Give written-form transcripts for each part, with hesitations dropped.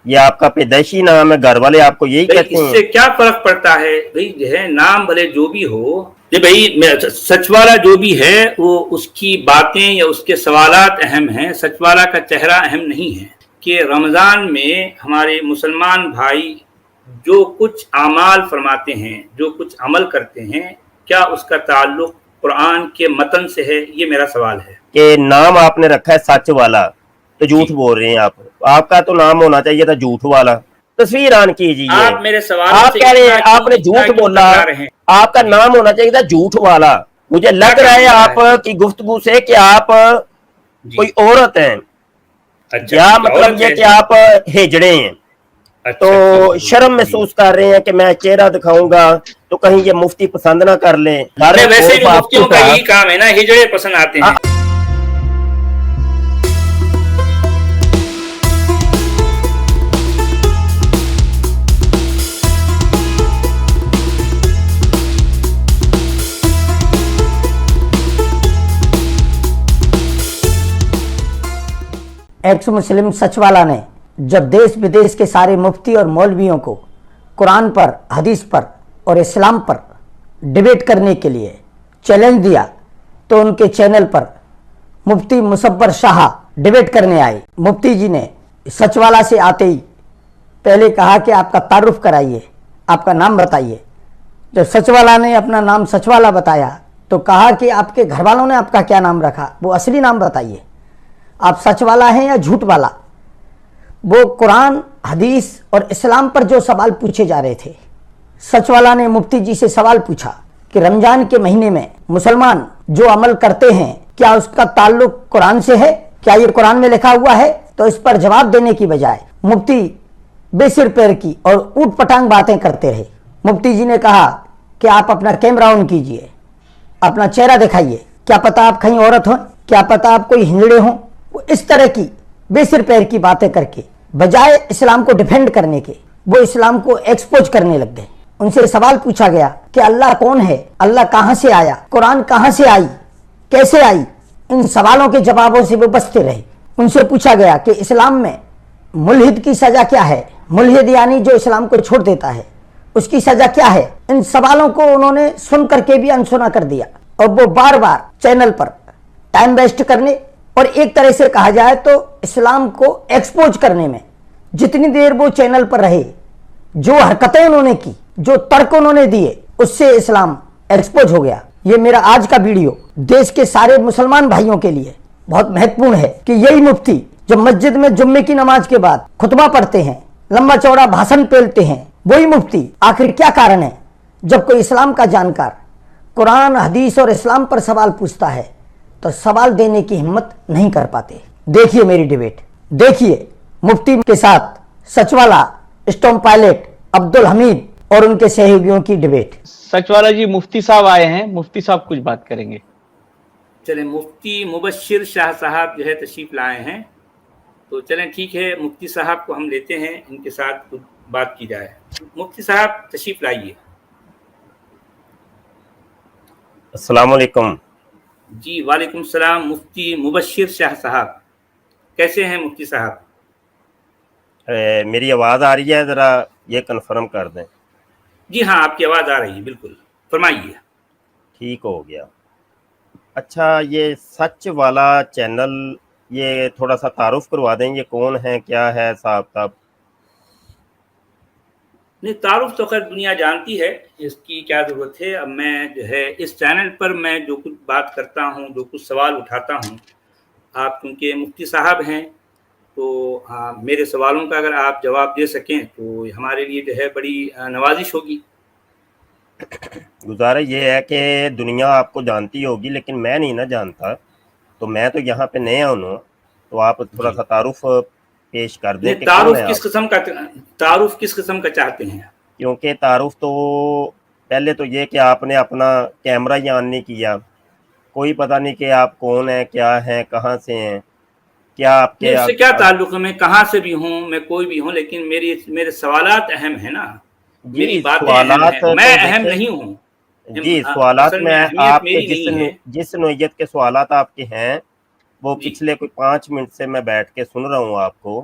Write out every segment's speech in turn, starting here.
یہ آپ کا پیدائشی نام ہے، گھر والے آپ کو یہی کہتے اس ہیں؟ سے کیا فرق پڑتا ہے بھائی، جو ہے نام بھلے جو بھی ہو، بھائی سچ والا جو بھی ہے وہ اس کی باتیں یا اس کے سوالات اہم ہیں، سچ والا کا چہرہ اہم نہیں ہے۔ کہ رمضان میں ہمارے مسلمان بھائی جو کچھ اعمال فرماتے ہیں، جو کچھ عمل کرتے ہیں، کیا اس کا تعلق قرآن کے متن سے ہے؟ یہ میرا سوال ہے۔ کہ نام آپ نے رکھا ہے سچ والا، تو جی، جھوٹ بول رہے ہیں آپ کا تو نام ہونا چاہیے تھا جھوٹ والا۔ تصویر آن کیجئے، آپ میرے سوالوں آپ سے کہہ رہے ہیں آپ نے اتنا جھوٹ کیوں بولا، ٹکرا رہے ہیں؟ آپ کا جی، نام ہونا چاہیے تھا جھوٹ والا۔ مجھے کیا لگ رہا کام ہے ہو رہا آپ کی گفتگو سے کہ آپ جی، کوئی عورت ہیں، اچھا یا ٹھیک ہے، مطلب عورت یہ ہے۔ کہ آپ ہجڑے ہیں، تو اچھا ٹھیک ہے شرم جی۔ محسوس کر رہے ہیں کہ میں چہرہ دکھاؤں گا تو کہیں یہ مفتی پسند نہ کر لیں، میں ویسے بھی آپ کو مفتیوں کا یہی کام ہے نا، ہجڑے پسند آتے ہیں۔ ایکس مسلم سچ والا نے جب دیش بدیش کے سارے مفتی اور مولویوں کو قرآن پر، حدیث پر اور اسلام پر ڈیبیٹ کرنے کے لیے چیلنج دیا تو ان کے چینل پر مفتی مصور شاہ ڈیبیٹ کرنے آئے۔ مفتی جی نے سچ والا سے آتے ہی پہلے کہا کہ آپ کا تعارف کرائیے، آپ کا نام بتائیے۔ جب سچ والا نے اپنا نام سچ والا بتایا تو کہا کہ آپ کے گھر والوں نے آپ کا کیا نام رکھا، وہ اصلی نام بتائیے، آپ سچ والا ہیں یا جھوٹ والا۔ وہ قرآن، حدیث اور اسلام پر جو سوال پوچھے جا رہے تھے، سچ والا نے مفتی جی سے سوال پوچھا کہ رمضان کے مہینے میں مسلمان جو عمل کرتے ہیں کیا اس کا تعلق قرآن سے ہے، کیا یہ قرآن میں لکھا ہوا ہے؟ تو اس پر جواب دینے کی بجائے مفتی بے سر پیر کی اور اوٹ پٹانگ باتیں کرتے رہے۔ مفتی جی نے کہا کہ آپ اپنا کیمرہ آن کیجئے، اپنا چہرہ دکھائیے، کیا پتہ آپ کہیں عورت ہوں، کیا پتہ آپ کوئی ہنجڑے ہوں۔ وہ اس طرح کی بے سر پیر کی باتیں کر کے بجائے اسلام کو ڈیفینڈ کرنے کے وہ اسلام کو ایکسپوز کرنے لگ گئے۔ ان سے سوال پوچھا گیا کہ اللہ کون ہے، اللہ کہاں سے آیا، قرآن کہاں سے آئی، کیسے آئی۔ ان سوالوں کے جوابوں سے وہ بچتے رہے۔ ان سے پوچھا گیا کہ اسلام میں ملحد کی سزا کیا ہے، ملحد یعنی جو اسلام کو چھوڑ دیتا ہے، اس کی سزا کیا ہے۔ ان سوالوں کو انہوں نے سن کر کے بھی انسنا کر دیا، اور وہ بار بار چینل پر ٹائم ویسٹ کرنے اور ایک طرح سے کہا جائے تو اسلام کو ایکسپوز کرنے میں جتنی دیر وہ چینل پر رہے، جو حرکتیں انہوں نے کی، جو ترک انہوں نے دیے، اس سے اسلام ایکسپوز ہو گیا۔ یہ میرا آج کا ویڈیو دیش کے سارے مسلمان بھائیوں کے لیے بہت مہتوپورن ہے کہ یہی مفتی جو مسجد میں جمعے کی نماز کے بعد خطبہ پڑھتے ہیں، لمبا چوڑا بھاشن پیلتے ہیں، وہی مفتی آخر کیا کارن ہے جب کوئی اسلام کا جانکار قرآن، حدیث اور اسلام پر سوال پوچھتا ہے تو سوال دینے کی ہمت نہیں کر پاتے۔ دیکھیے میری ڈیبیٹ، دیکھیے مفتی کے ساتھ سچ والا، اسٹوم پائلٹ عبدالحمید اور ان کے سہیلیوں کی ڈیبیٹ۔ سچ والا جی مفتی صاحب آئے ہیں، مفتی صاحب کچھ بات کریں گے۔ چلیں، مفتی مبشر شاہ صاحب جو ہے تشریف لائے ہیں، تو چلیں ٹھیک ہے، مفتی صاحب کو ہم لیتے ہیں، ان کے ساتھ کچھ بات کی جائے۔ مفتی صاحب تشریف لائیے۔ السلام علیکم۔ جی وعلیکم السلام۔ مفتی مبشر شاہ صاحب کیسے ہیں مفتی صاحب؟ میری آواز آ رہی ہے؟ ذرا یہ کنفرم کر دیں۔ جی ہاں، آپ کی آواز آ رہی ہے، بالکل فرمائیے۔ ٹھیک ہو گیا۔ اچھا، یہ سچ والا چینل، یہ تھوڑا سا تعارف کروا دیں، یہ کون ہے، کیا ہے صاحب صاحب؟ نہیں، تعارف تو خیر دنیا جانتی ہے، اس کی کیا ضرورت ہے۔ اب میں جو ہے اس چینل پر میں جو کچھ بات کرتا ہوں، جو کچھ سوال اٹھاتا ہوں، آپ کیونکہ مفتی صاحب ہیں تو میرے سوالوں کا اگر آپ جواب دے سکیں تو ہمارے لیے جو ہے بڑی نوازش ہوگی۔ گزارا یہ ہے کہ دنیا آپ کو جانتی ہوگی لیکن میں نہیں نہ جانتا، تو میں تو یہاں پہ نیا ہوں، تو آپ تھوڑا جی، سا تعارف پیش کر دیں نہیں، کہ کون ہے آپ۔ تعارف کس قسم کا چاہتے ہیں؟ کیونکہ تعارف تو پہلے تو یہ کہ آپ نے اپنا کیمرہ ہی آن نہیں کیا، کوئی پتہ نہیں کہ آپ کون ہیں، کیا ہیں، کہاں سے ہیں، کیا آپ نہیں، کے اس سے کیا تعلق ہے، میں کہاں سے بھی ہوں، میں کوئی بھی ہوں، لیکن میرے سوالات اہم ہیں نا، میری جی باتیں اہم ہیں، سوالات میں تو اہم دیکھیں، نہیں ہوں۔ جی سوالات اصل میں میں اہمیت آپ کے میری نہیں ہے۔ جس نوعیت کے سوالات آپ کے ہیں وہ جی، پچھلے کوئی 5 منٹ سے میں بیٹھ کے سن رہا ہوں آپ کو،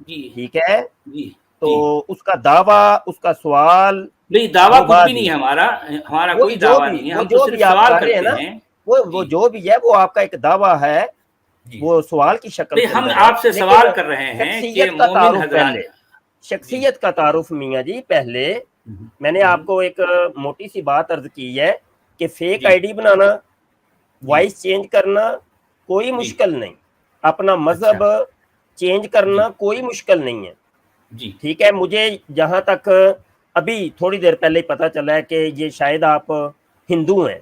جی ٹھیک ہے، جی تو جی اس کا دعویٰ، اس کا سوال نہیں، دعویٰ کچھ بھی بازی، نہیں ہے ہمارا، ہمارا وہ کوئی دعویٰ نہیں ہے، ہم تو صرف جو آپ سوال کر رہے ہیں کرتے نا، ہیں. وہ جی جو بھی ہے وہ آپ کا ایک دعویٰ ہے، جی وہ سوال کی شکل نہیں، کے ہم اندر ہے، آپ سے لیکن سوال کر رہے ہیں کہ شخصیت کا مومن تعارف حضرات. پہلے، جی شخصیت کا تعارف میاں جی پہلے میں نے آپ کو ایک موٹی سی بات عرض کی ہے کہ فیک جی آئی ڈی بنانا، جی وائس چینج کرنا کوئی جی مشکل نہیں، اپنا اچھا مذہب چینج جی کرنا کوئی مشکل نہیں ہے، جی ٹھیک ہے. مجھے جہاں تک ابھی تھوڑی دیر پہلے پتا چلا ہے کہ یہ شاید آپ ہندو ہیں،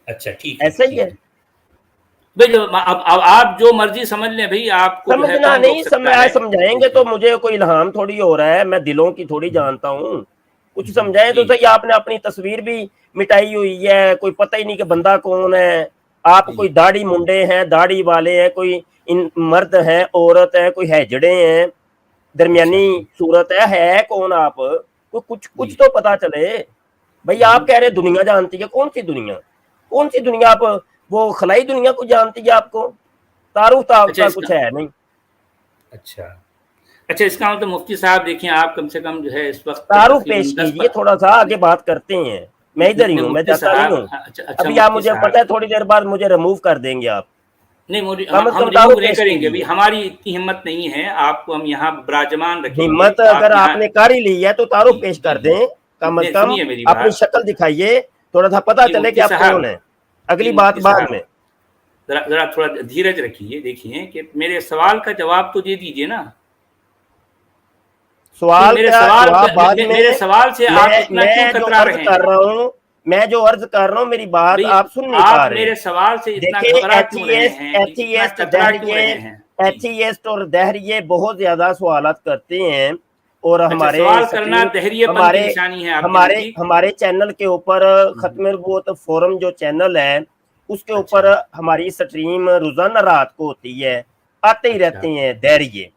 اچھا ٹھیک ہے ایسا ہی ٹھیک ہے؟ ہے بھائی، اب آپ جو مرضی سمجھ لیں بھائی، آپ کو جو ہے سمجھنا کون روک نہیں، سکتا ہے. سمجھائیں جی گے جی تو مجھے کوئی الہام تھوڑی ہو رہا ہے، میں دلوں کی تھوڑی جانتا ہوں، کچھ سمجھائیں تو جی صحیح. آپ نے اپنی تصویر بھی مٹائی ہوئی ہے، کوئی پتہ ہی نہیں کہ بندہ کون ہے، آپ جی کوئی داڑھی منڈے ہیں، داڑھی والے ہیں، کوئی مرد ہیں، عورت ہے، کوئی ہیجڑے ہیں، اچھا درمیانی صورت ہے کون آپ؟ جی کچھ تو پتا چلے بھئی. آپ کہہ رہے دنیا جانتی ہے، کون سی دنیا؟ کون سی دنیا؟ آپ وہ خلائی دنیا کو جانتی ہے؟ آپ کو تعارف اچھا کا اس کا کچھ ہے نہیں. اچھا اچھا اس کا مطلب مفتی صاحب دیکھیں، آپ کم سے کم جو ہے اس وقت تعارف تقریباً پیش کیجئے، تھوڑا سا آگے بات کرتے ہیں. میں ادھر ہی نہیں ہوں، میں مفتی جاتا نہیں صاحب، ہوں. اچھا ابھی آپ مفتی مجھے صاحب، پتہ ہے تھوڑی دیر بعد مجھے ریموو کر دیں گے آپ. نہیں کم از ہم کم ریموو تعارف نہیں پیش کریں گے ابھی، کیجئے. ہماری اتنی ہمت نہیں ہے، آپ کو ہم یہاں براجمان رکھیں گے ہمت تو اگر آپ آپ یہاں. نے کر ہی لی ہے تو جی تعارف پیش جی کر دیں، کم از نہیں، کم سنیے میری اپنی بات. شکل دکھائیے، تھوڑا سا پتہ جی چلے کہ مفتی آپ صاحب، کون ہیں. جی اگلی بات مفتی بعد صاحب، میں. ذرا تھوڑا دھیرج رکھیے، دیکھیے کہ میرے سوال کا جواب تو دے دیجئے نا. سوال میرے کا سوال جواب بعد میں. میرے سوال سے آپ اتنا کیوں میں جو کترا عرض رہے کر ہیں رہا ہوں، میری بات بھئی؟ آپ سن نہیں پا آپ رہے. میرے سوال سے اتنا دیکھیں گھبرا کیوں رہے ہیں، اتنا کترا کیوں رہے ہیں؟ جی ایتھیسٹ اور دہریے بہت زیادہ سوالات کرتے ہیں، اور اچھا، ہمارے سوال کرنا سٹریم دہریے پن کی ہمارے نشانی ہے آپ کے ہمارے نزدیک؟ ہمارے چینل کے اوپر ختم نبوت فورم جو چینل ہے اس کے اچھا اوپر ہماری سٹریم روزانہ رات کو ہوتی ہے، آتے ہی اچھا رہتے ہیں دہریے.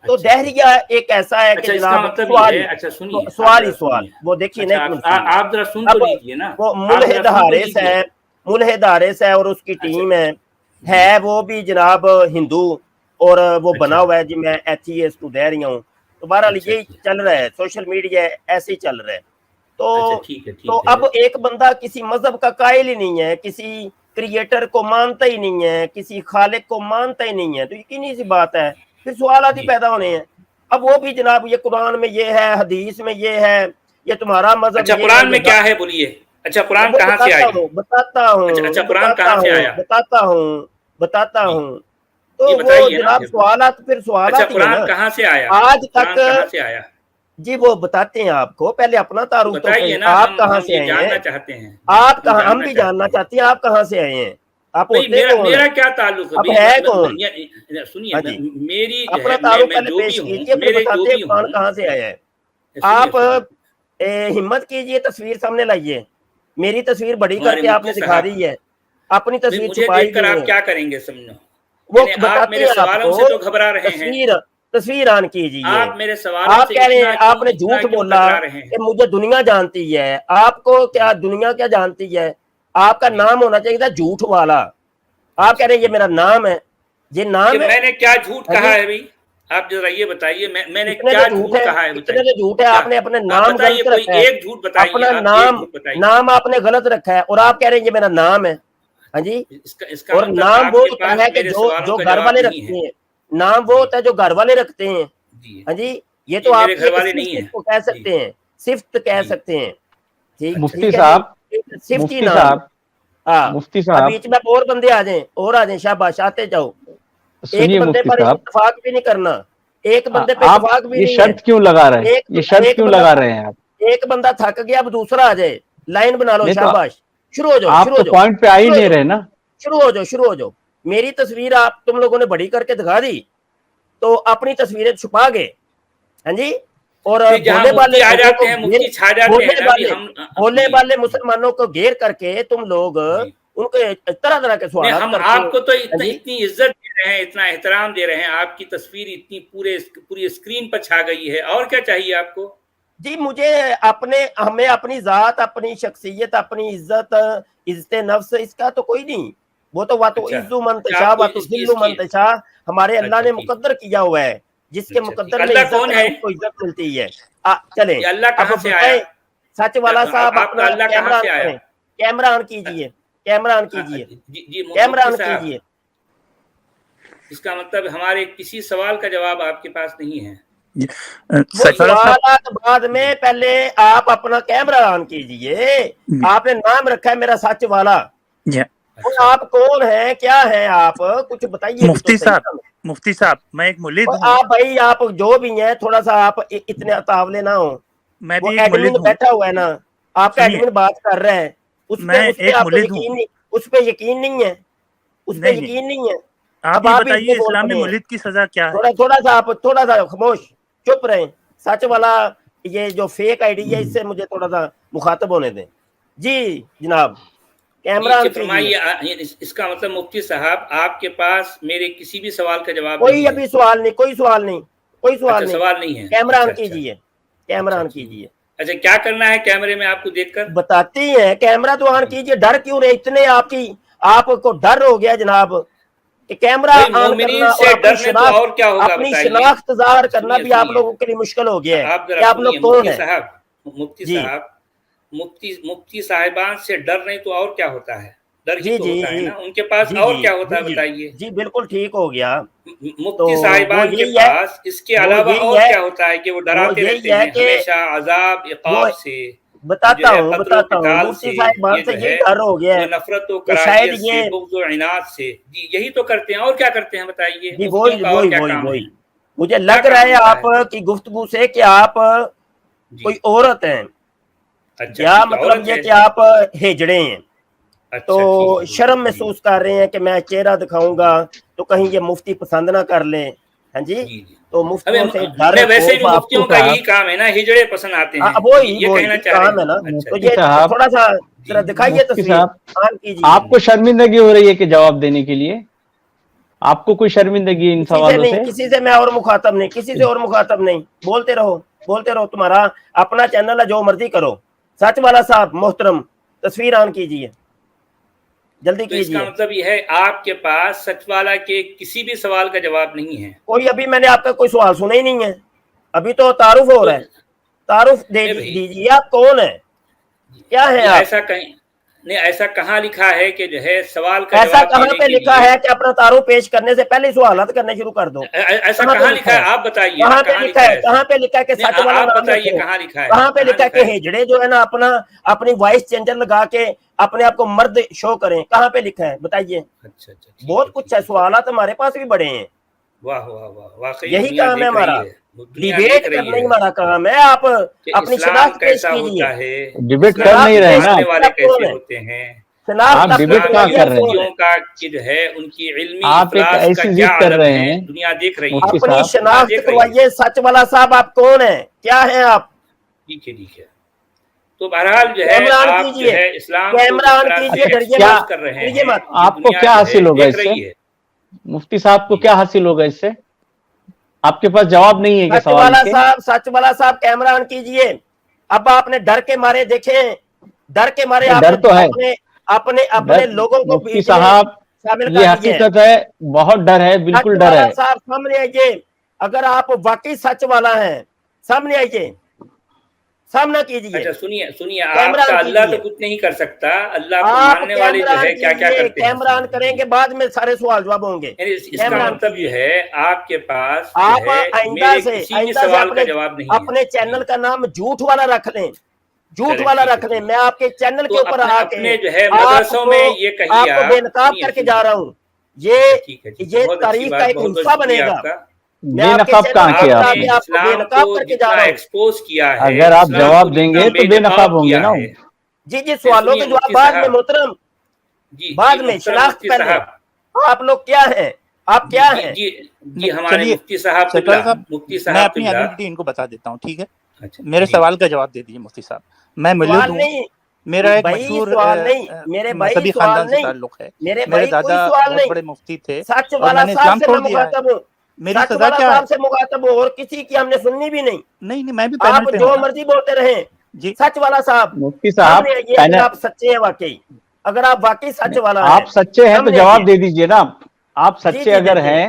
تو اچھا اچھا دہریہ ایک ایسا ہے کہ اچھا اس کا جناب مطلب یہ سوال ہے. ہی اچھا سنیے، آپ سوال ہی ذرا سوال، سنیے. وہ دیکھیے نا اچھا ایک منٹ سنیے. آپ ذرا سن تو اب لیجئے نا. وہ آپ ذرا سن تو لیجئے. ملحد حارث ہے اور اس کی اچھا ٹیم جی ہے وہ بھی جناب ہندو، اور وہ اچھا بنا ہوا ہے جی میں ایتھیسٹ دہ رہی ہوں. تو بہرحال اچھا یہی اچھا چل رہا ہے، سوشل میڈیا ایسے ہی چل رہا ہے. اچھا تو ٹھیک ہے تو ٹھیک ہے. اب ایک بندہ کسی مذہب کا قائل ہی نہیں ہے، کسی کریٹر کو مانتا ہی نہیں ہے، کسی خالق کو مانتا ہی نہیں ہے، تو یقینی سی بات ہے پھر سوالات ہی جی پیدا ہونے ہیں. اب وہ بھی جناب یہ قرآن میں یہ ہے، حدیث میں یہ ہے، یہ تمہارا مذہب اچھا یہ ہے، قرآن میں کیا ہے بولیے؟ اچھا قرآن وہ کہاں سے بتاتا آئی؟ ہوں بتاتا اچھا ہوں اچھا وہ قرآن بتاتا کہاں سے ہوں آیا؟ بتاتا ہوں بتاتا جی ہوں. تو جی وہ بتائیے نا جناب پھر. پھر اچھا سوالات ہی ہے نا قرآن کہاں سے آیا؟ آج تک. قرآن کہاں سے آیا؟ جی وہ بتاتے ہیں آپ کو، پہلے اپنا تو تعارف تو بتائیے کہیں، نا، آپ کہاں ہم سے یہ آئے ہیں؟ جاننا چاہتے ہیں. جی آپ ہم کہاں، ہم جاننا بھی چاہتے جاننا ہیں. چاہتے ہیں آپ کہاں سے آئے ہیں، آپ بھئی ہوتے کون ہیں؟ میرا کیا تعلق ہے اب بھئی؟ ہے کون؟ سنیے، ہاں جی، میری جو اپنا ہے تعارف میں پہلے جو بھی پیش ہوں، کیجئے، پھر میرے جو بتاتے ہیں بھی قرآن ہوں. کہاں سے آیا ہے. سنیے آپ سنیے ہمت کیجئے، تصویر سامنے لائیے. میری تصویر بڑی کر ہمارے کے آپ مفتی نے دکھا صاحب، دی ہے، اپنی بھئی تصویر مجھے چھپائی دیکھ کر دی آپ ہے. کیا کریں گے سمجھو؟ وہ یعنی آپ بتاتے میرے ہیں آپ سوالوں کو، سے تو گھبرا رہے ہیں. تصویر آن کیجئے. آپ میرے سوالوں آپ سے کہہ رہے ہیں آپ نے اتنا جھوٹ کیوں بولا کترا رہے ہیں؟ کہ مجھے دنیا جانتی ہے. آپ کو کیا دنیا کیا جانتی ہے؟ آپ کا جی نام ہونا چاہیے تھا جھوٹ والا. آپ کہہ اچھا رہے ہیں یہ ٹھیک میرا ہے. نام ہے، یہ کہ نام ہے. میں نے کیا جھوٹ ہاں کہا جی، ہے بھئی؟ آپ ذرا یہ بتائیے، میں نے اتنے کیا جو جھوٹ جھوٹ ہے، کہا ہے اتنے بتائیے. جو جھوٹ ہے، کیا آپ نے اپنے آپ نام بتائیے، غلط کوئی رکھا ہے. ایک جھوٹ بتائیے، اپنا آپ ایک جھوٹ بتائیے. نام آپ نے غلط رکھا ہے، اور آپ کہہ رہے ہیں یہ میرا نام ہے. ہاں جی، اس کا اور مطلب نام آپ وہ کے ہوتا پاس ہے کہ میرے جو سوالوں جو کا گھر جواب والے نہیں ہے. رکھتے ہیں. نام وہ جی ہوتا ہے جو گھر والے رکھتے ہیں. جی ہاں جی، یہ جی تو آپ میرے کی گھر والے نہیں صفت ہیں. کو کہہ جی سکتے ہیں، صفت کہہ جی سکتے ہیں. ٹھیک اچھا مفتی ٹھیک ہے جی، صاحب صفت ہی مفتی نام ہے. صاحب ہاں، مفتی اب صاحب بیچ میں اور بندے آ جائیں، اور آ جائیں، شاباش، آتے جاؤ. ایک سنیے بندے مفتی پر صاحب، اتفاق بھی نہیں کرنا، ایک بندے پہ آپ اتفاق بھی یہ نہیں ہے. شرط کیوں لگا رہے ہیں؟ یہ شرط ایک کیوں بندہ لگا رہے ہیں آپ؟ ایک بندہ تھک گیا، اب دوسرا آ جائے، لائن بنا لو، نہیں تو شاباش. شروع ہو جاؤ، آپ شروع ہو تو جاؤ، پوائنٹ پہ آ ہی شروع ہو نہیں جاؤ، رہے نا. شروع ہو جاؤ، شروع ہو جاؤ. میری تصویر آپ تم لوگوں نے بڑی کر کے دکھا دی، تو اپنی تصویریں چھپا گئے. ہاں جی، اور پھر جہاں بولنے والے مفتی آ لوگوں کو جاتے ہیں، مفتی چھا جاتے ہیں نا بھی ہم. بولنے جی والے جی مسلمانوں کو گھیر کر کے تم لوگ جی ان کو طرح طرح کے نہیں، سوالات ہم کرتے آپ ہو. کو تو ہاں جی، اتنی عزت دے رہے ہیں، اتنا احترام دے رہے ہیں، آپ کی تصویر اتنی پوری اسکرین پر چھا گئی ہے، اور کیا چاہیے آپ کو؟ جی مجھے ہمیں اپنی ذات، اپنی شخصیت، اپنی عزت نفس، اس کا تو کوئی نہیں. وہ تو اچھا عزو من اچھا تشاء آپ کو واتذل اس کی. من تشاء ہمارے اللہ اچھا نے ٹھیک. مقدر کیا ہوا ہے. جس کے مقدر میں اللہ عزت کون ہے ہے؟ اس کو عزت ملتی ہے. چلیں یہ اللہ اب کہاں سے بتائیں آیا؟ سچ والا صاحب آپ کا اپنا اللہ کیمرہ کہاں آن سے آیا؟ کریں, کیمرہ آن کیجئے, کیمرہ آن کیجئے, جی کیمرہ آن مفتی صاحب، کیجئے. اس کا مطلب ہمارے کسی سوال کا جواب آپ کے پاس نہیں ہے. وہ سوالات بعد میں, پہلے آپ اپنا کیمرہ آن کیجئے. آپ نے نام رکھا ہے میرا سچ والا, آپ کون ہیں, کیا ہیں آپ, کچھ بتائیے. مفتی صاحب میں ایک ملد ہوں. آپ بھائی آپ جو بھی ہیں تھوڑا سا آپ اتنے اتاولے نہ ہوں. میں وہ بھی ایک ملد ایڈمن ہوں. بیٹھا ہوا ہے نا, آپ کا ایڈمن بات کر رہا ہے, اس پہ ایک آپ کو ملد ہوں. یقین نہیں, اس پہ یقین نہیں ہے, اس پہ یقین نہیں ہے. آپ یہ بتائیے اسلام میں ملد کی سزا کیا ہے؟ تھوڑا سا خاموش چپ رہیں. سچ والا یہ جو فیک آئی ڈی ہے اس سے مجھے تھوڑا سا مخاطب ہونے دیں. جی جناب کیمرہ آن کیجیے. فرمائیے, اس کا مطلب مفتی صاحب آپ کے پاس میرے کسی بھی سوال کا جواب کوئی نہیں ہے؟ ابھی سوال نہیں, کوئی سوال نہیں, کوئی سوال نہیں. سوال نہیں ہے. کیمرہ آن کیجیے, کیمرہ آن کیجیے. اچھا کیا کرنا ہے کیمرے میں آپ کو دیکھ کر؟ بتاتی ہیں کیمرہ تو آن کیجیے. ڈر کیوں رہے اتنے, آپ کو ڈر ہو گیا جناب کہ کیمرہ آن کرنا اور اپنی شناخت ظاہر کرنا بھی آپ لوگوں کے لیے مشکل ہو گیا ہے کہ آپ لوگ کون ہیں. مفتی صاحب, مفتی صاحبان سے ڈر نہیں تو اور کیا ہوتا ہے؟ ڈر ہی تو ہوتا ہے نا, ان کے پاس اور کیا ہوتا ہے بتائیے. جی بالکل ٹھیک ہو گیا. مفتی صاحبان کے پاس اس کے علاوہ اور کیا ہوتا ہے کہ وہ ڈراتے رہتے ہیں ہمیشہ عذاب عقاب سے, بتاتا ہوں مفتی صاحبان سے یہی ڈر ہو گیا ہے, نفرت و کراہیت سے, بغض و عناد سے. جی یہی تو کرتے ہیں, اور کیا کرتے ہیں بتائیے. وہی مجھے لگ رہا ہے آپ کی گفتگو سے کہ آپ کوئی عورت ہیں, یا مطلب یہ کہ آپ ہجڑے ہیں, تو شرم محسوس کر رہے ہیں کہ میں چہرہ دکھاؤں گا تو کہیں یہ مفتی پسند نہ کر لیں. ہاں جی, تو مفتیوں سے ڈر, ویسے بھی مفتیوں کا یہی کام ہے نا, ہجڑے پسند آتے ہیں, وہی کہنا چاہ کام ہے نا. تو یہ تھوڑا سا ذرا دکھائیے تصویر. آپ کو شرمندگی ہو رہی ہے کہ جواب دینے کے لیے؟ آپ کو کوئی شرمندگی ان سوالوں سے؟ کسی سے میں اور مخاطب نہیں, کسی سے اور مخاطب نہیں. بولتے رہو, تمہارا اپنا چینل ہے, جو مرضی کرو. سچ والا صاحب محترم تصویر آن کیجیے, جلدی کیجیے. اس کا مطلب یہ ہے آپ کے پاس سچ والا کے کسی بھی سوال کا جواب نہیں ہے کوئی. ابھی میں نے آپ کا کوئی سوال سنا ہی نہیں ہے, ابھی تو تعارف ہو رہا ہے. تعارف دیجیے, آپ کون ہیں, کیا ہے آپ؟ ایسا کہیں نہیں, ایسا کہاں لکھا ہے کہ جو ہے سوال کا ایسا کہاں پہ لکھا ہے کہ اپنا تعارف پیش کرنے سے پہلے سوالات کرنے شروع کر دو؟ ایسا کہاں لکھا ہے آپ بتائیے. کہاں پہ لکھا ہے, کہاں پہ لکھا ہے کہ سچ والا آپ نام بتائیے رکھو؟ کہاں لکھا ہے, کہاں پہ لکھا ہے کہ ہجڑے جو ہے نا اپنی وائس چینجر لگا کے اپنے آپ کو مرد شو کریں؟ کہاں پہ لکھا ہے بتائیے. بہت کچھ ہے, سوالات ہمارے پاس بھی بڑے ہیں. واہ واہ واہ, واقعی یہی کام ہے ہمارا, ڈیبیٹ کرنا ہی ہمارا کام ہے. آپ اپنی شناخت پیش کیجیے. ڈیبیٹ کر نہیں رہے نا کیسے ہوتے ہیں, آپ ڈیبیٹ کہاں کر رہے ہیں؟ کا کہ جو ہے ان کی علمی آپ ایک ایسی ضد کر رہے ہیں, دنیا دیکھ رہی ہے. اپنی شناخت کروائیے. سچ والا صاحب آپ کون ہیں, کیا ہیں آپ؟ ٹھیک ہے. تو بہرحال جو ہے آپ جو ہے اسلام کر رہے ہیں, آپ کو کیا حاصل ہوگا اس سے؟ مفتی صاحب کو کیا حاصل ہوگا اس سے؟ آپ کے پاس جواب نہیں ہے کہ سوال کے؟ سچ والا صاحب کیمرہ آن کیجئے. اب آپ نے ڈر کے مارے دیکھیں, ڈر کے مارے آپ ڈر تو ہے اپنے لوگوں کو مفتی صاحب, یہ حقیقت ہے, بہت ڈر ہے, بالکل ڈر ہے. صاحب سامنے آئیے, اگر آپ واقعی سچ والا ہیں سامنے آئیے, سامنا کیجیے. اچھا سنیے, آپ کا اللہ تو کچھ نہیں کر سکتا, اللہ کو ماننے والے جو ہے کیا کیا کرتے ہیں. کیمرہ آن کریں گے, بعد میں سارے سوال جواب ہوں گے. اس کا مطلب یہ ہے آپ کے پاس آپ آئندہ سے سوال کا جواب نہیں, اپنے چینل کا نام جھوٹ والا رکھ لیں, جھوٹ والا رکھ لیں. میں آپ کے چینل کے اوپر آ کے جو ہے مدرسوں میں یہ کہیے, آپ کو بے نقاب کر کے جا رہا ہوں. یہ تاریخ کا ایک حصہ بنے گا. بے نقاب کہاں کیا آپ نے؟ ایکسپوز کیا ہے. اگر آپ جواب دیں گے تو بے نقاب ہوں گے نا. جی سوالوں کے جواب بعد میں محترم, بعد میں. شناخت پہلے آپ لوگ کیا ہیں, آپ کیا ہیں؟ جی ہمارے مفتی صاحب, میں اپنی آئیڈینٹی ان کو بتا دیتا ہوں, ٹھیک ہے؟ میرے سوال کا جواب دے دیجیے مفتی صاحب. میں ملد ہوں, میرا ایک مشہور مذہبی خاندان سے تعلق ہے. میرے دادا بہت بڑے مفتی تھے اور میں نے اسلام چھوڑ دیا ہے. میری سزا کیا ہے؟ سے مخاطب ہو, اور کسی کی ہم نے سننی بھی نہیں. نہیں میں بھی پینل پہ ہوں, جو مرضی بولتے رہیں. جی سچ والا صاحب, مفتی صاحب آپ سچے ہیں واقعی, اگر آپ واقعی سچ والا آپ سچے ہیں تو جواب دے دیجئے نا. آپ سچے اگر ہیں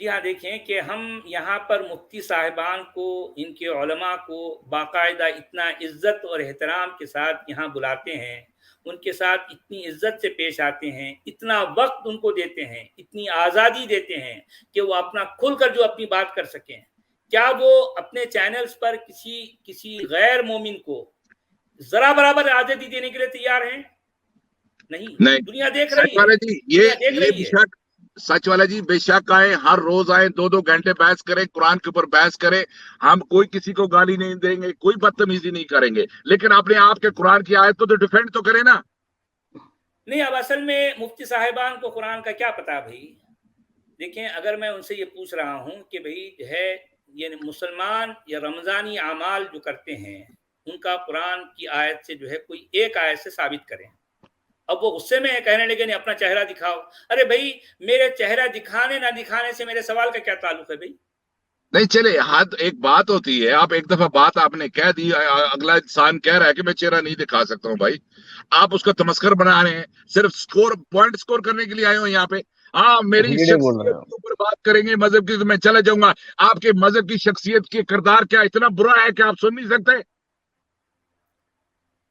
جی ہاں، دیکھیں کہ ہم یہاں پر مفتی صاحبان کو، ان کے علماء کو باقاعدہ اتنا عزت اور احترام کے ساتھ یہاں بلاتے ہیں، ان کے ساتھ اتنی عزت سے پیش آتے ہیں، اتنا وقت ان کو دیتے ہیں، اتنی آزادی دیتے ہیں کہ وہ اپنا کھل کر جو اپنی بات کر سکیں. کیا وہ اپنے چینلز پر کسی غیر مومن کو ذرا برابر آزادی دینے کے لیے تیار ہیں؟ نہیں. دنیا دیکھ سچ رہی ہے، والا جی، دنیا دیکھ یہ رہی بے ہے. شک سچ والا جی، بے شک آئے، ہر روز آئے، 2 گھنٹے بحث کریں، قرآن کے اوپر بحث کریں. ہم کوئی کسی کو گالی نہیں دیں گے، کوئی بدتمیزی نہیں کریں گے، لیکن اپنے آپ کے قرآن کی آیت کو تو ڈیفینڈ تو کریں نا. نہیں، اب اصل میں مفتی صاحبان کو قرآن کا کیا پتا بھائی. دیکھیں، اگر میں ان سے یہ پوچھ رہا ہوں کہ بھائی جو ہے یہ مسلمان یا رمضانی اعمال جو کرتے ہیں ان کا قرآن کی آیت سے جو ہے کوئی ایک آیت سے ثابت کریں. اب وہ غصے میں کہنے لگے نہیں اپنا چہرہ دکھاؤ. ارے بھائی، میرے چہرہ دکھانے نہ دکھانے سے میرے سوال کا کیا تعلق ہے بھائی؟ نہیں چلے، حد ایک بات ہوتی ہے. آپ ایک دفعہ بات آپ نے کہہ دی، اگلا انسان کہہ رہا ہے کہ میں چہرہ نہیں دکھا سکتا ہوں. بھائی آپ اس کا تمسخر بنا رہے ہیں، صرف پوائنٹ سکور کرنے کے لیے آئے ہو یہاں پہ. ہاں، میری شخصیت کے اوپر بات کریں گے مذہب کی تو میں چلا جاؤں گا. آپ کے مذہب کی شخصیت کے کردار کیا اتنا برا ہے کہ آپ سن نہیں سکتے؟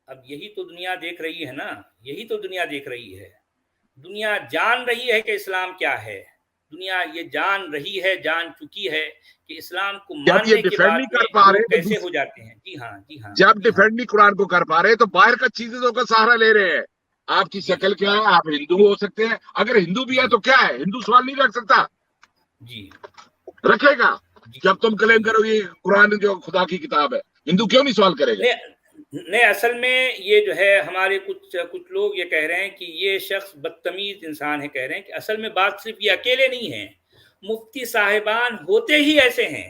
اب یہی تو دنیا دیکھ رہی ہے نا، یہی تو دنیا دیکھ رہی ہے. دنیا جان رہی ہے کہ اسلام کیا ہے. دنیا یہ جان رہی ہے، جان چکی ہے کہ اسلام کو جب یہ ماننے کے ڈیفینڈ بعد نہیں میں کر پا لوگ رہے کیسے تو ہو جاتے ہیں. جی ہاں، جی ہاں، جب جی ہاں. ڈیفینڈ نہیں قرآن کو کر پا رہے تو باہر کا چیزوں کا سہارا لے رہے ہیں. آپ کی جی شکل کیا ہے؟ آپ ہندو ہو سکتے ہیں. اگر ہندو بھی ہے تو کیا ہے، ہندو سوال نہیں رکھ سکتا؟ جی رکھے گا. جی جب تم کلیم کرو گے قرآن جو خدا کی کتاب ہے، ہندو کیوں نہیں سوال کرے گا؟ نہیں، اصل میں یہ جو ہے ہمارے کچھ لوگ یہ کہہ رہے ہیں کہ یہ شخص بدتمیز انسان ہے. کہہ رہے ہیں کہ اصل میں بات صرف یہ اکیلے نہیں ہیں، مفتی صاحبان ہوتے ہی ایسے ہیں،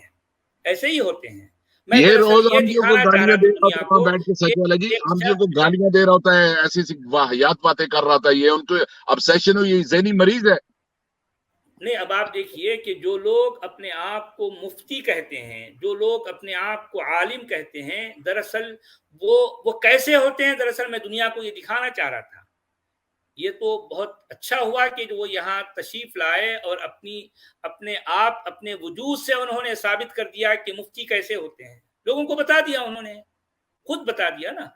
ایسے ہی ہوتے ہیں. میں یہ دراصل روز یہ ہم جی کو دکھانا چاہ رہا گالیاں دے تھا رہا دنیا ہوتا ہے کو وہاں بیٹھ کے. کہ سچ والا جی، ایک ہم جی کو شخص گالیاں دے رہا ہوتا ہے، ایسی واہیات باتیں کر رہا ہوتا ہے. یہ ان کو ابسیشن ہو، یہ ذہنی مریض ہے. نہیں، اب آپ دیکھیے کہ جو لوگ اپنے آپ کو مفتی کہتے ہیں، جو لوگ اپنے آپ کو عالم کہتے ہیں، دراصل وہ کیسے ہوتے ہیں. دراصل میں دنیا کو یہ دکھانا چاہ رہا تھا. یہ تو بہت اچھا ہوا کہ وہ یہاں تشریف لائے اور اپنے آپ اپنے وجود سے انہوں نے ثابت کر دیا کہ مفتی کیسے ہوتے ہیں. لوگوں کو بتا دیا، انہوں نے خود بتا دیا نا،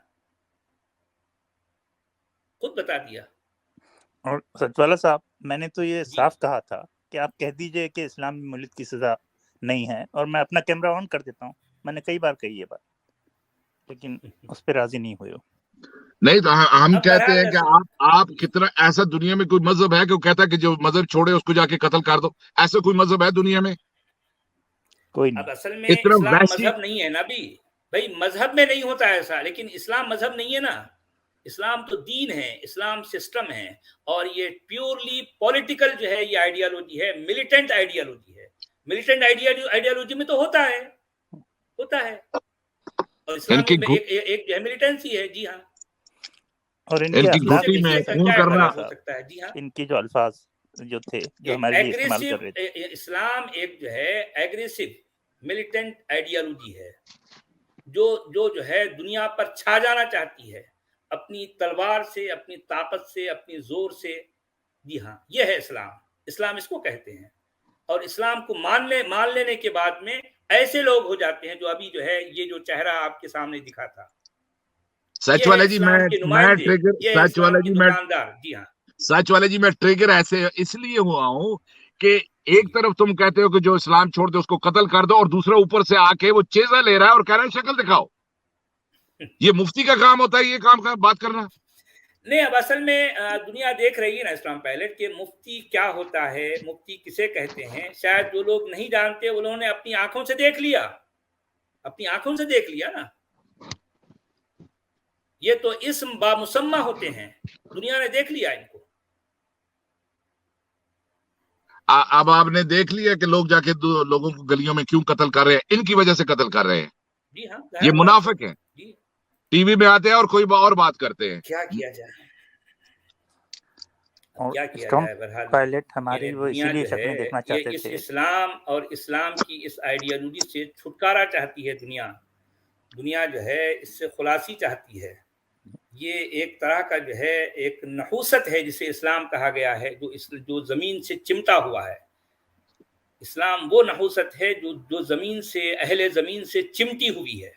خود بتا دیا. اور سچوالا صاحب، میں نے تو یہ جی صاف کہا تھا کہ آپ کہہ دیجئے کہ اسلام میں ملک کی سزا نہیں ہے، اور میں اپنا کیمرہ آن کر دیتا ہوں. میں نے کئی بار کہی یہ بات، لیکن اس پہ راضی نہیں ہوئے ہو. نہیں تو ہم اب کہتے ہیں بہرحال کہ آپ کتنا ایسا دنیا میں کوئی مذہب ہے کہ وہ کہتا ہے کہ جو مذہب چھوڑے اس کو جا کے قتل کر دو؟ ایسا کوئی مذہب ہے دنیا میں؟ کوئی نہیں. اب اصل میں اتنا اسلام ویسی مذہب نہیں ہے نا بھائی مذہب میں نہیں ہوتا ایسا، لیکن اسلام مذہب نہیں ہے نا. اسلام تو دین ہے، اسلام سسٹم ہے، اور یہ پیورلی پولیٹیکل جو ہے یہ آئیڈیالوجی ہے، ملیٹنٹ آئیڈیالوجی ہے. ملیٹنٹ آئیڈیالوجی میں تو ہوتا ہے. اور ان اسلام کی میں ایک جو ہے ملیٹنسی ہے. جی ہاں. اور ان ان کے کی اس اخلاق گھٹی سے بھی میں ایسا خون کیا سچ کرنا. والا اختلاف ہو صاحب، سکتا ہے. جی ہاں. ان کے جو الفاظ جو تھے، جو ہمارے لیے استعمال کر رہے تھے. اسلام ایک جو ہے ایگریسو ملیٹنٹ آئیڈیالوجی ہے جو ہے دنیا پر چھا جانا چاہتی ہے اپنی تلوار سے، اپنی طاقت سے، اپنی زور سے. جی ہاں، یہ ہے اسلام اس کو کہتے ہیں. اور اسلام کو مان لینے کے بعد میں ایسے لوگ ہو جاتے ہیں جو ابھی جو ہے یہ جو چہرہ آپ کے سامنے دکھا تھا، سچ یہ ہے والا جی، اسلام کے نمائندے، یہ ہے سچ والا اسلام کے جی دکاندار. جی ہاں. سچ والے جی، میں ٹریگر ایسے اس لیے ہوا ہوں کہ ایک طرف تم کہتے ہو کہ جو اسلام چھوڑ دے اس کو قتل کر دو، اور دوسرا اوپر سے آ کے وہ چیزا لے رہا ہے اور کہہ رہا ہے شکل دکھاؤ. یہ مفتی کا کام ہوتا ہے یہ کام بات کرنا؟ نہیں، اب اصل میں دنیا دیکھ رہی ہے نا اسلام پائلٹ کہ مفتی کیا ہوتا ہے، مفتی کسے کہتے ہیں. شاید جو لوگ نہیں جانتے انہوں نے اپنی آنکھوں سے دیکھ لیا نا. یہ تو اسم بامسمہ ہوتے ہیں، دنیا نے دیکھ لیا ان کو. اب آپ نے دیکھ لیا کہ لوگ جا کے لوگوں کو گلیوں میں کیوں قتل کر رہے ہیں؟ ان کی وجہ سے قتل کر رہے ہیں. جی ہاں، یہ ظاہر بات ہے. منافق ہیں، جی، ٹی وی میں آتے ہیں اور کوئی اور بات کرتے ہیں. کیا کیا جائے، اب اور کیا کیا اسٹرام جائے. بہرحال پائلٹ یعنی ہماری وہ دنیا اسی لیے جو ہے شکلیں دیکھنا یہ چاہتے اس تھے. اسلام اور اسلام کی اس آئیڈیالوجی سے چھٹکارا چاہتی ہے. دنیا جو ہے اس سے خلاصی چاہتی ہے. یہ ایک طرح کا جو ہے ایک نحوست ہے جسے اسلام کہا گیا ہے، جو زمین سے چمٹا ہوا ہے. اسلام وہ نحوست ہے جو زمین سے اہل زمین سے چمٹی ہوئی ہے،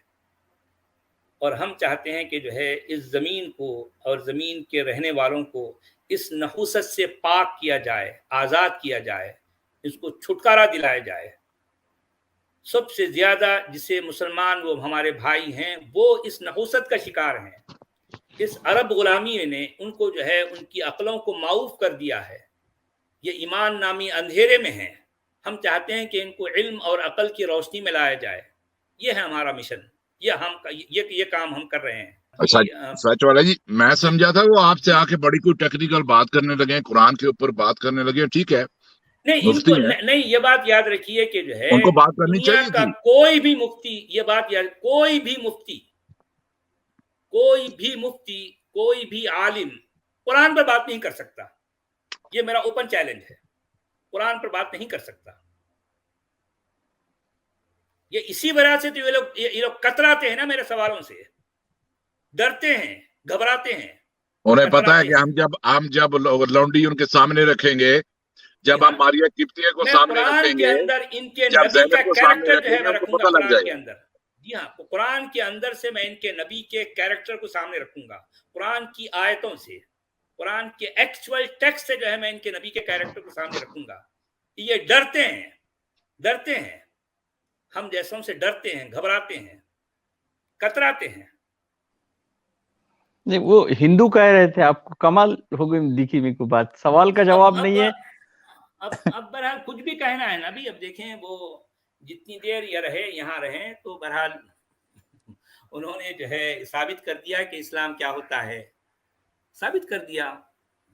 اور ہم چاہتے ہیں کہ جو ہے اس زمین کو اور زمین کے رہنے والوں کو اس نحوست سے پاک کیا جائے، آزاد کیا جائے، اس کو چھٹکارا دلایا جائے۔ سب سے زیادہ جسے مسلمان وہ ہمارے بھائی ہیں وہ اس نحوست کا شکار ہیں۔ اس عرب غلامی نے ان کو جو ہے ان کی عقلوں کو معوف کر دیا ہے، یہ ایمان نامی اندھیرے میں ہیں۔ ہم چاہتے ہیں کہ ان کو علم اور عقل کی روشنی میں لایا جائے، یہ ہے ہمارا مشن، یہ کام ہم کر رہے ہیں۔ سچ والا جی، میں سمجھا تھا وہ آپ سے آ کے بڑی کوئی ٹیکنیکل بات کرنے لگے، قرآن کے اوپر بات کرنے لگے، ٹھیک ہے، نہیں ان کو نہیں، یہ بات یاد رکھیے کہ جو ہے ان کو بات کرنی دنیا چاہیے کا تھی۔ کوئی بھی مفتی، یہ بات یاد، کوئی بھی مفتی کوئی بھی عالم قرآن پر بات نہیں کر سکتا، یہ میرا اوپن چیلنج ہے، قرآن پر بات نہیں کر سکتا۔ یہ اسی وجہ سے تو یہ لوگ کتراتے ہیں نا میرے سوالوں سے، ڈرتے ہیں، گھبراتے ہیں۔ انہیں پتا ہے کہ ہم جب لونڈی ان کے سامنے رقیں گے، جب ہم ماریا قبطیہ کو سامنے رکھیں گے، ان کے جب نبی کا زینب کو سامنے کیریکٹر جو ہے رکھیں گے، میں ان کو رکھوں گا پتہ لگ قرآن جائے کے گا۔ اندر۔ جی ہاں، قرآن کے اندر سے میں ان کے نبی کے کیریکٹر کو سامنے رکھوں گا، قرآن کی آیتوں سے، قرآن کے ایکچوئل ٹیکسٹ سے جو ہے میں ان کے نبی کے کیریکٹر کو سامنے رکھوں گا۔ یہ ڈرتے ہیں، ہم جیسوں سے ڈرتے ہیں، گھبراتے ہیں، کتراتے ہیں۔ نہیں، وہ ہندو کہہ رہے تھے، آپ کو کمال ہو گئی لکھی میں کوئی بات، سوال کا جواب نہیں ہے۔ اب بہرحال کچھ بھی کہنا ہے نا، ابھی اب دیکھیں وہ جتنی دیر یہاں رہیں تو بہرحال انہوں نے جو ہے ثابت کر دیا کہ اسلام کیا ہوتا ہے، ثابت کر دیا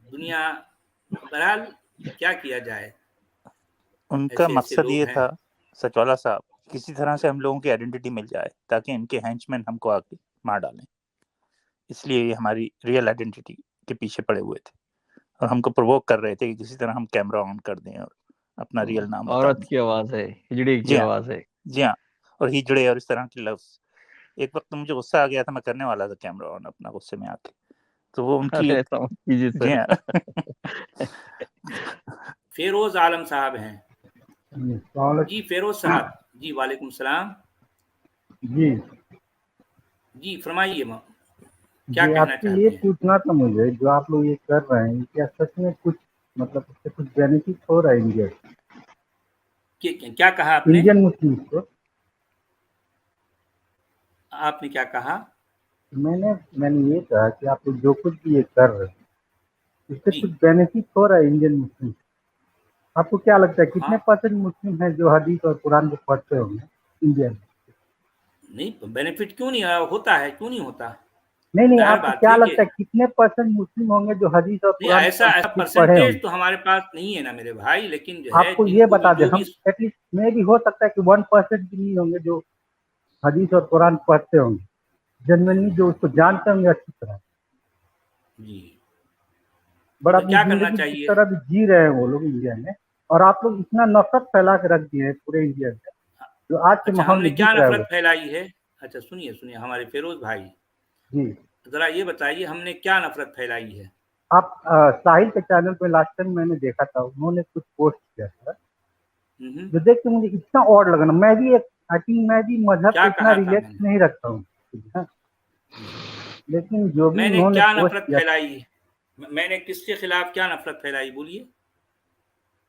دنیا، بہرحال کیا کیا جائے۔ ان کا مقصد یہ تھا سچوالا صاحب، کسی طرح سے ہم لوگوں کی آئیڈینٹی مل جائے تاکہ ان کے ہینچمین ہم کو آ کے مار ڈالیں، اس لیے یہ ہماری ریئل آئیڈینٹی کے پیچھے پڑے ہوئے تھے اور ہم کو پرووک کر رہے تھے کہ کسی طرح ہم کیمرہ آن کر دیں اور اپنا ریئل نام بتا دیں۔ عورت کی آواز ہے، ہجڑے کی آواز ہے۔ جی ہاں، اور ہجڑے اور اس طرح کے لفظ۔ ایک وقت مجھے غصہ آ گیا تھا، میں کرنے والا تھا کیمرہ آن اپنا غصے میں آ کے، تو وہ ان کی جی ہاں۔ فیروز عالم صاحب ہیں جی، فیروز صاحب جی، وعلیکم السلام جی، فرمائیے کیا کہنا چاہتے ہیں؟ یہ پوچھنا تھا مجھے، جو آپ لوگ یہ کر رہے ہیں کیا سچ میں کچھ مطلب اس سے کچھ بینیفٹ ہو رہا ہے انڈیا کیا کہا آپ نے؟ انڈین مسلم کو؟ آپ نے کیا کہا؟ میں نے یہ کہا کہ آپ لوگ جو کچھ بھی یہ کر رہے ہیں اس سے کچھ بینیفٹ ہو رہا ہے انڈین مسلم؟ آپ کو کیا لگتا ہے کتنے پرسنٹ مسلم ہیں جو حدیث اور قرآن کو پڑھتے ہوں گے انڈیا میں؟ نہیں، بینیفٹ کیوں نہیں ہوتا ہے، کیوں نہیں ہوتا؟ نہیں، آپ کو کیا لگتا ہے کتنے پرسنٹ مسلم ہوں گے جو حدیث اور قرآن ایسا پرسنٹیج تو ہمارے پاس نہیں ہے نا میرے بھائی، لیکن جو ہے آپ کو یہ بتا دیں، ہم ایٹ لیسٹ میں بھی ہو سکتا ہے کہ 1% بھی نہیں ہوں گے جو حدیث اور قرآن پڑھتے ہوں گے، جنرلی جو اس کو جانتے ہوں گے اچھی طرح جی، بڑا کیا کرنا چاہیے؟ اس طرح بھی جی رہے ہیں وہ لوگ انڈیا میں، اور آپ لوگ اتنا نفرت پھیلا کے رکھ دیے ہیں پورے انڈیا میں جو آج کے ماحول میں کیا نفرت پھیلائی ہے؟ اچھا سنیے ہمارے فیروز بھائی جی، ذرا یہ بتائیے ہم نے کیا نفرت پھیلائی ہے؟ آپ ساحل کے چینل پہ لاسٹ ٹائم میں نے دیکھا تھا، انہوں نے کچھ پوسٹ کیا تھا جو دیکھ کے مجھے اتنا اور لگا نا، میں بھی مذہب سے اتنا ریلیٹ نہیں رکھتا ہوں، لیکن جو بھی میں نے کیا نفرت پھیلائی، میں نے کس کے خلاف کیا نفرت پھیلائی بولیے؟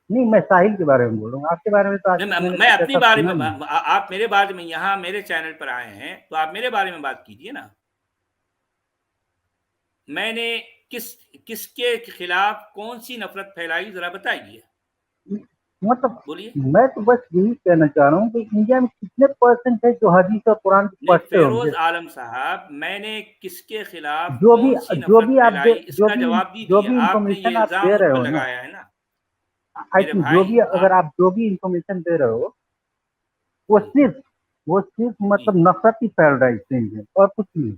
نہیں، میں ساحل کے بارے میں بول رہا ہوں، آپ کے بارے میں تو میں اپنی بارے میں، آپ میرے بارے میں یہاں میرے چینل پر آئے ہیں تو آپ میرے بارے میں بات کیجئے نا۔ میں نے کس کے خلاف کون سی نفرت پھیلائی ذرا بتائیے، مطلب بولیے۔ میں تو بس یہی کہنا چاہ رہا ہوں کہ انڈیا میں کتنے پرسنٹ ہے جو حدیث اور قرآن کو پڑھتے ہوں گے؟ فیروز عالم صاحب، میں نے کس کے خلاف جو کون سی نفرت پھیلائی اس کا جواب بھی دیجیے، آپ نے یہ الزام مجھ پر لگایا ہے نا۔ جو بھی اگر آپ جو بھی انفارمیشن دے رہے ہو وہ صرف مطلب نفرت ہی پھیل رہا ہے اس سے، اور کچھ نہیں۔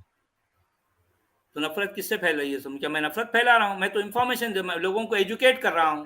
تو نفرت کس سے پھیل رہی ہے؟ کیا میں نفرت پھیلا رہا ہوں؟ میں تو انفارمیشن لوگوں کو ایجوکیٹ کر رہا ہوں۔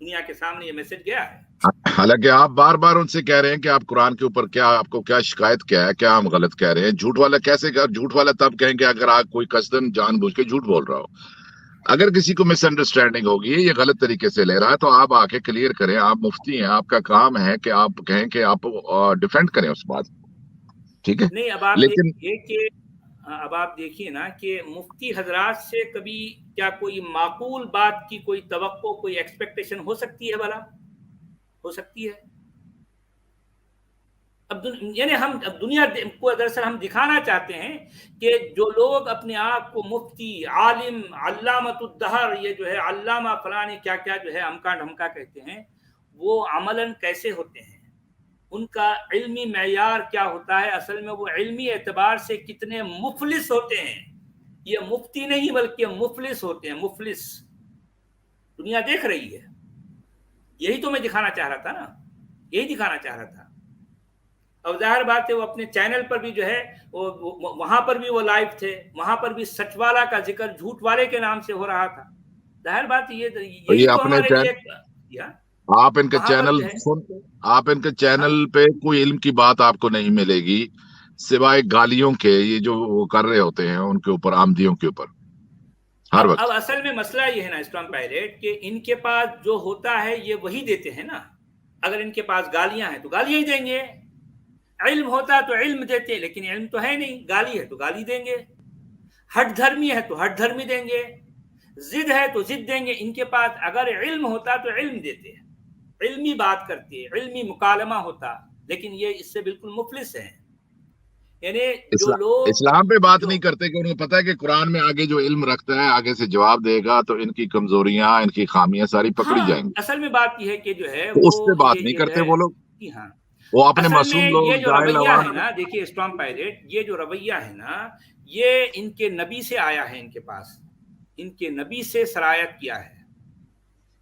دنیا کے سامنے یہ میسج گیا ہے. حالانکہ آپ بار بار ان سے کہہ رہے ہیں کہ آپ قرآن کے اوپر کیا، آپ کو کیا شکایت کیا ہے، کیا ہم غلط کہہ رہے ہیں. جھوٹ والا کیسے کہا؟ جھوٹ والا تب کہیں گے اگر آپ کوئی قصدن جان بوجھ کے جھوٹ بول رہا ہو. اگر کسی کو مس انڈرسٹینڈنگ ہوگی، یہ غلط طریقے سے لے رہا ہے، تو آپ آ کے کلیئر کریں. آپ مفتی ہیں، آپ کا کام ہے کہ آپ کہیں کہ آپ ڈیفینڈ کریں اس بات. ٹھیک ہے. نہیں، اب آپ لیکن دیکھیے کہ اب آپ دیکھیے نا کہ مفتی حضرات سے کبھی کیا کوئی معقول بات کی کوئی توقع، کوئی ایکسپیکٹیشن ہو سکتی ہے؟ بھلا ہو سکتی ہے؟ اب یعنی ہم اب دنیا کو دراصل ہم دکھانا چاہتے ہیں کہ جو لوگ اپنے آپ کو مفتی، عالم، علامۃ الدہر، یہ جو ہے علامہ فلاں کیا کیا جو ہے امکا ڈھمکا کہتے ہیں، وہ عملاً کیسے ہوتے ہیں، ان کا علمی معیار کیا ہوتا ہے، اصل میں وہ علمی اعتبار سے کتنے مفلس ہوتے ہیں. یہ مفتی نہیں بلکہ مفلس ہوتے ہیں. مفلس دنیا دیکھ رہی ہے. یہی تو میں دکھانا چاہ رہا تھا نا، یہی دکھانا چاہ رہا تھا. اور ظاہر بات ہے وہ اپنے چینل پر بھی جو ہے وہاں پر بھی وہ لائیو تھے، وہاں پر بھی سچ والا کا ذکر جھوٹ والے کے نام سے ہو رہا تھا. ظاہر بات یہی تو اپنے ہمارے لیے آپ ان کے چینل پہ کوئی علم کی بات آپ کو نہیں ملے گی سوائے گالیوں کے. یہ جو وہ کر رہے ہوتے ہیں ان کے اوپر، آمدیوں کے اوپر ہر وقت. اب اصل میں مسئلہ یہ ہے نا اسلام پائلٹ کہ ان کے پاس جو ہوتا ہے یہ وہی دیتے ہیں نا. اگر ان کے پاس گالیاں ہیں تو گالیاں ہی دیں گے، علم ہوتا تو علم دیتے، لیکن علم تو ہے نہیں. گالی ہے تو گالی دیں گے، ہٹ دھرمی ہے تو ہٹ دھرمی دیں گے، ضد ہے تو ضد دیں گے. ان کے پاس اگر علم ہوتا تو علم دیتے، علمی بات کرتے، علمی مکالمہ ہوتا، لیکن یہ اس سے بالکل مفلس ہیں. یعنی جو لوگ اسلام پہ بات نہیں کرتے کہ انہیں پتا ہے کہ قرآن میں آگے جو علم رکھتا ہے آگے سے جواب دے گا تو ان کی کمزوریاں، ان کی خامیاں ساری پکڑی جائیں گی. اصل میں بات یہ ہے کہ جو ہے اس پہ بات نہیں کرتے وہ لوگ. ہاں وہ اپنے اصل معصوم میں لوگ یہ جو رویہ ہے نا، دیکھیے اسٹرام پائلٹ، یہ جو رویہ ہے نا، یہ ان کے نبی سے آیا ہے. ان کے پاس ان کے نبی سے سرایت کیا ہے.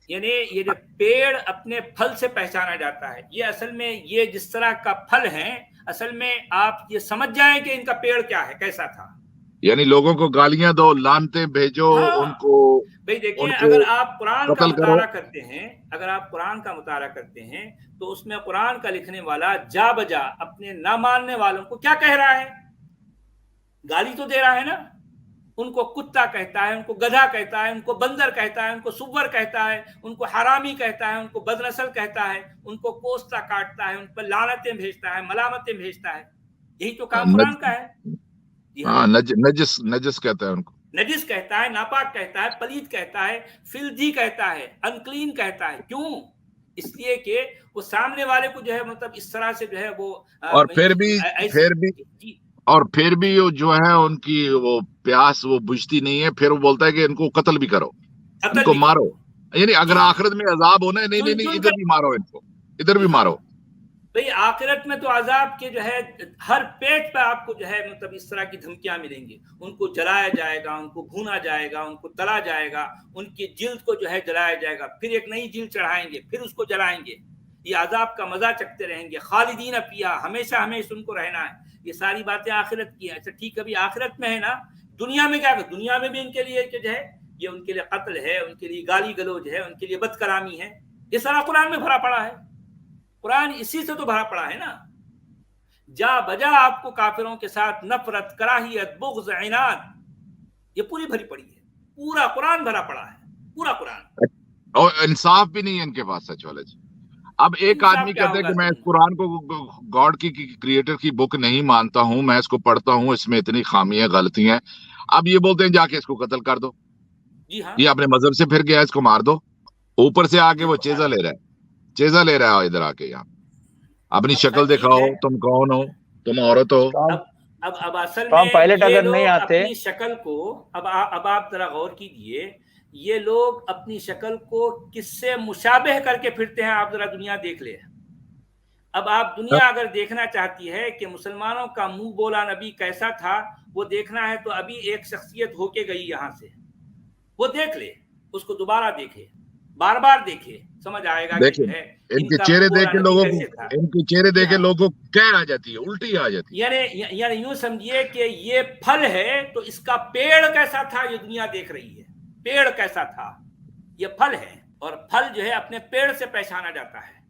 یعنی یہ جو پیڑ اپنے پھل سے پہچانا جاتا ہے، یہ اصل میں یہ جس طرح کا پھل ہے، اصل میں آپ یہ سمجھ جائیں کہ ان کا پیڑ کیا ہے، کیسا تھا. یعنی لوگوں کو گالیاں دو، لانتے بھیجو، ان کو بھئی دیکھیں، اگر آپ قرآن کا مطالعہ کرتے ہیں، اگر آپ قرآن کا مطالعہ کرتے ہیں تو اس میں قرآن کا لکھنے والا جا بجا اپنے نہ ماننے والوں کو کیا کہہ رہا ہے؟ گالی تو دے رہا ہے نا. ان کو کتا کہتا ہے، ان کو گدھا کہتا ہے، ان کو بندر کہتا ہے، ان کو سور کہتا ہے، ان کو حرامی کہتا ہے، ان کو بدنسل کہتا ہے، ان کو کوستا کاٹتا ہے، ان پر لعنتیں بھیجتا ہے، ملامتیں بھیجتا ہے. یہی تو کام قرآن کا ہے. نجس کہتا ہے ان کو، نجس کہتا ہے، ناپاک کہتا ہے، پلید کہتا ہے، فلدی کہتا ہے، انکلین کہتا ہے. کیوں؟ اس لیے کہ وہ سامنے والے کو جو ہے مطلب اس طرح سے جو ہے وہ اور پھر بھی جو ہے ان کی وہ پیاس وہ بجھتی نہیں ہے. پھر وہ بولتا ہے کہ ان کو قتل بھی کرو، ان کو مارو. یعنی اگر آخرت میں عذاب ہونا ہے، نہیں ادھر بھی مارو، ان کو ادھر بھی مارو. بھئی آخرت میں تو عذاب کے جو ہے ہر پیٹ پہ آپ کو جو ہے مطلب اس طرح کی دھمکیاں ملیں گی. ان کو جلایا جائے گا، ان کو بھونا جائے گا، ان کو تلا جائے گا، ان کی جلد کو جو ہے جلایا جائے گا، پھر ایک نئی جلد چڑھائیں گے، پھر اس کو جلائیں گے. یہ عذاب کا مزہ چکھتے رہیں گے، خالدین فیہا، ہمیشہ ہمیشہ ان کو رہنا ہے. یہ ساری باتیں آخرت کی ہیں. اچھا ٹھیک ہے، ابھی آخرت میں ہے نا. دنیا میں کیا؟ دنیا میں بھی ان کے لیے جو ہے یہ ان کے لیے قتل ہے، ان کے لیے گالی گلوج ہے، ان کے لیے بد کلامی ہے. یہ سارا قرآن میں بھرا پڑا ہے. قرآن اسی سے تو بھرا پڑا ہے نا. جا بجا آپ کو کافروں کے ساتھ نفرت، کراہیت، بغض، عناد، یہ پوری بھری پڑی ہے. پورا قرآن بھرا پڑا ہے، پورا قرآن. اور انصاف بھی نہیں ہے ان کے پاس، سچ والے جی. اب ایک آدمی کہتے ہیں کہ میں اس قرآن کو گاڈ کی کریٹر کی بک نہیں مانتا ہوں، میں اس کو پڑھتا ہوں، اس میں اتنی خامیاں غلطیاں ہیں. اب یہ بولتے ہیں جا کے اس کو قتل کر دو. جی ہاں، یہ اپنے مذہب سے پھر گیا، اس کو مار دو. اوپر سے آ کے وہ چیزا لے رہا ہے، چیزا لے رہا ہے ادھر آ کے. یہاں اپنی شکل دکھاؤ، تم کون ہو، تم عورت ہو. اب اصل میں پائلٹ یہ اگر لوگ نہیں آتے، اپنی شکل کو اب آپ ذرا غور کیجئے، یہ لوگ اپنی شکل کو کس سے مشابہ کر کے پھرتے ہیں. آپ ذرا دنیا دیکھ لیں. اب آپ دنیا اگر دیکھنا چاہتی ہے کہ مسلمانوں کا منہ بولا نبی کیسا تھا، وہ دیکھنا ہے تو ابھی ایک شخصیت ہو کے گئی یہاں سے، وہ دیکھ لے، اس کو دوبارہ دیکھے، بار بار دیکھے، سمجھ آئے گا کہ ہے ان کے چہرے دیکھ کے لوگوں کو، ان کے چہرے دیکھ کے لوگوں کو کیا آ جاتی ہے، الٹی آ جاتی ہے. یعنی یوں سمجھیے کہ یہ پھل ہے تو اس کا پیڑ کیسا تھا یہ دنیا دیکھ رہی ہے. پیڑ کیسا تھا، یہ پھل ہے. اور پھل جو ہے اپنے پیڑ سے پہچانا جاتا ہے.